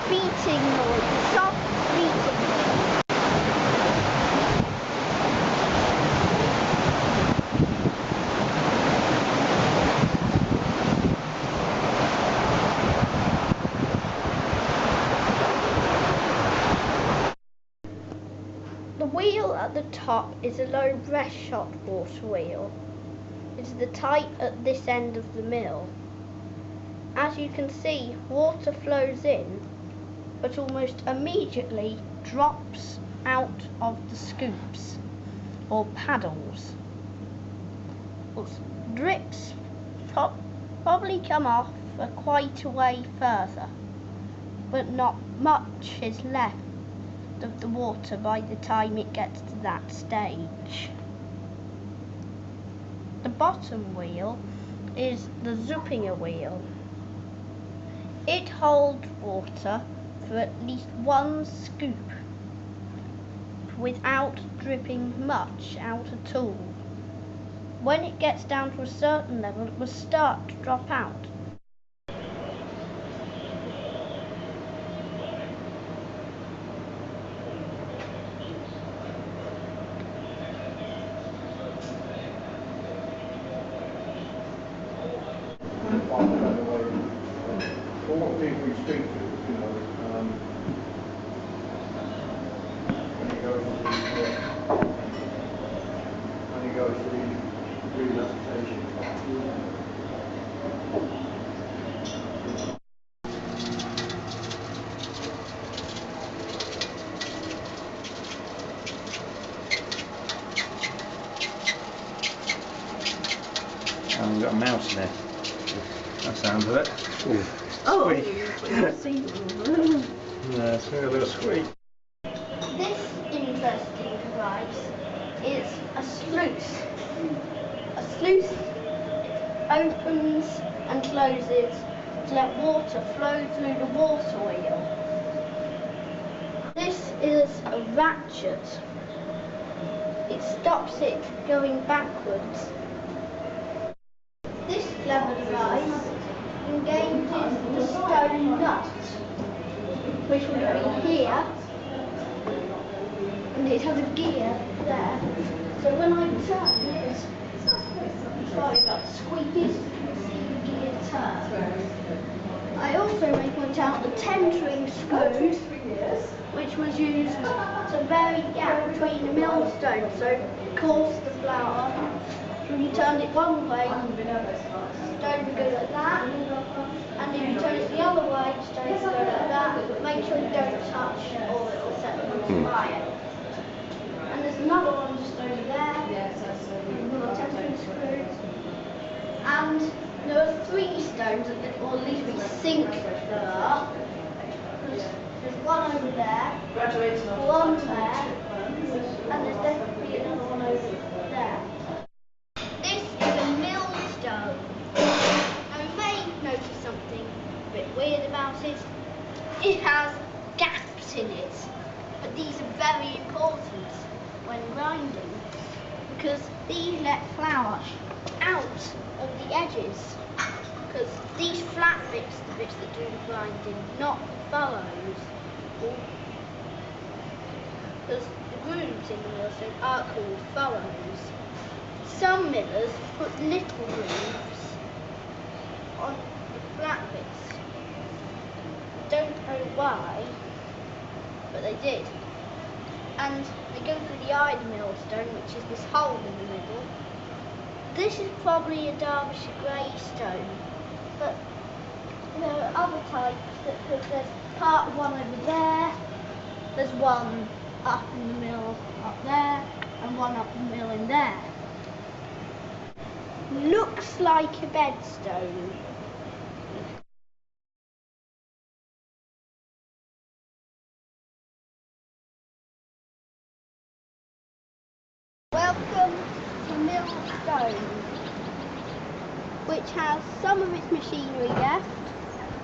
beating noise, a soft beating noise. The wheel at the top is a low breast-shot water wheel. It's the type at this end of the mill. As you can see, water flows in, but almost immediately drops out of the scoops or paddles. Drips probably come off for quite a way further, but not much is left of the water by the time it gets to that stage. The bottom wheel is the Zuppinger wheel. It holds water for at least one scoop without dripping much out at all. When it gets down to a certain level, it will start to drop out. All the people you speak to, you know, when you go to the rehabilitation. We've got a mouse there. That sounds of it. Ooh. Oh, Squeak. Yeah, it's a little squeak. This interesting device is a sluice. A sluice opens and closes to let water flow through the water wheel. This is a ratchet. It stops it going backwards. This clever device engages the stone nut, which would be here, and it has a gear there. So when I turn it, sorry about the squeakies, you can see the gear turn. I also may point out the tentering screw, which was used to vary the gap between the millstone, so it course the flour. When you turn it one way, stone will go like that, and if you turn it the other way, stone will go like that, but make sure you don't touch or it will set them on fire. And there's another one just over there, another tentering screw, and there are 3 stones, or at least we think there are. There's one over there, one there, and there's definitely another one over there. This is a millstone. Now you may notice something a bit weird about it. It has gaps in it, but these are very important when grinding because these let flour out of the edges. Because these flat bits, the bits that do the grinding, not the furrows. Because the grooves in the millstone are called furrows. Some millers put little grooves on the flat bits. Don't know why, but they did. And they go through the eye of the millstone, which is this hole in the middle. This is probably a Derbyshire grey stone, but there are other types that there's part one over there, there's one up in the mill up there, and one up the mill in there. Looks like a bedstone. Welcome to Millstone, which has some of its machinery left.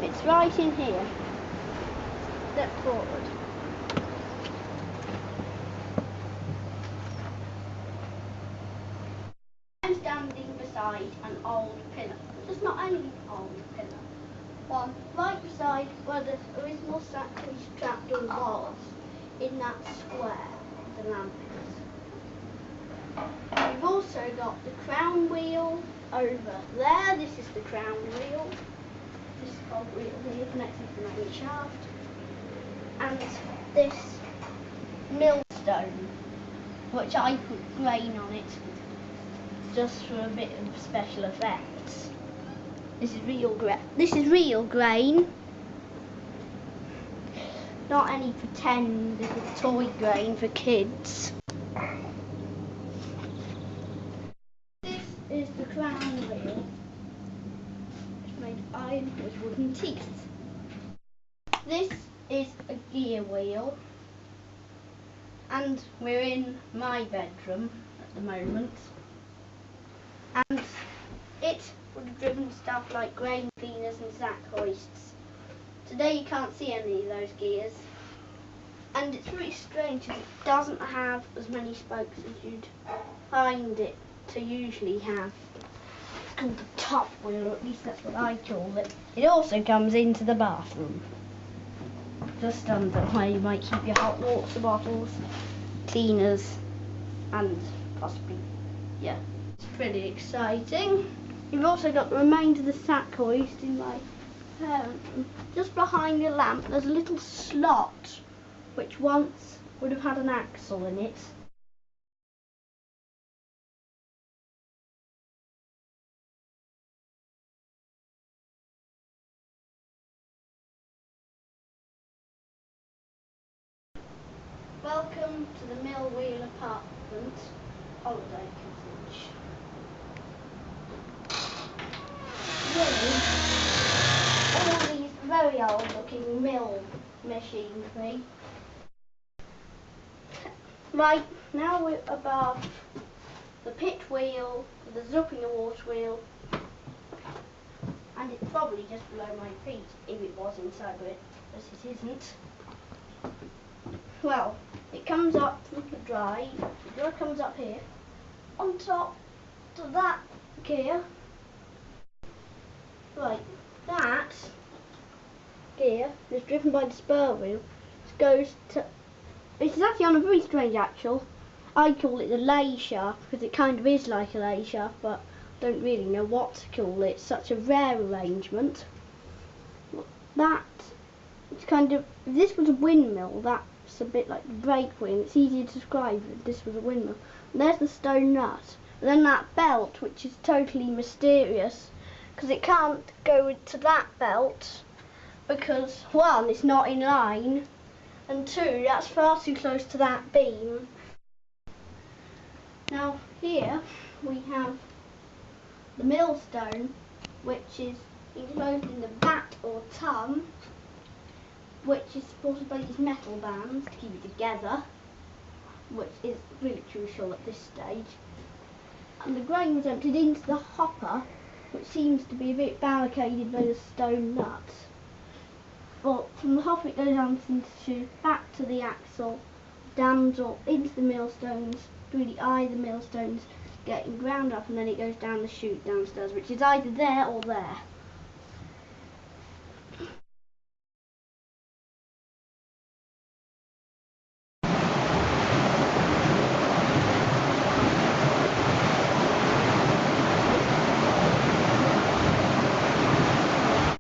It's right in here. Step forward. I'm standing beside an old pillar. Just not any old pillar. One right beside where the original exactly trapdoor was in that square the lamp is. We've also got the crown wheel over there. This is the crown wheel. This cog wheel here connected to the main shaft. And this millstone, which I put grain on it just for a bit of special effects. This is real grain, not any pretend little toy grain for kids. This is the crown wheel. It's made of iron with wooden teeth. This is a gear wheel, and we're in my bedroom at the moment, and it would have driven stuff like grain cleaners and sack hoists. Today you can't see any of those gears, and it's really strange because it doesn't have as many spokes as you'd find it to usually have. It's called the top wheel, or at least that's what I call it. It also comes into the bathroom, just under where you might keep your hot water bottles, cleaners, and possibly, yeah, it's pretty exciting. You've also got the remainder of the sack hoist in my parent room. Just behind the lamp there's a little slot which once would have had an axle in it. Welcome to the Mill Wheel Apartment holiday cottage. All these very old looking mill machinery. Right, now we're above the pit wheel, the zupping water wheel, and it's probably just below my feet if it was inside of it, but it isn't. Well, it comes up from the drive. The drive comes up here, on top to that gear. Right, that gear is driven by the spur wheel. It goes to. It's actually on a very strange axle. I call it the lay shaft because it kind of is like a lay shaft, but I don't really know what to call it. It's such a rare arrangement. That it's kind of. If this was a windmill, that's a bit like the brake wheel. It's easier to describe if this was a windmill. And there's the stone nut. And then that belt, which is totally mysterious, because it can't go to that belt because one, it's not in line, and two, that's far too close to that beam. Now here we have the millstone, which is enclosed in the vat or tun, which is supported by these metal bands to keep it together, which is really crucial at this stage. And the grain was emptied into the hopper, which seems to be a bit barricaded by the stone nut. But from the hopper it goes down into back to the axle, dams or into the millstones, through the eye of the millstones, getting ground up, and then it goes down the chute downstairs, which is either there or there.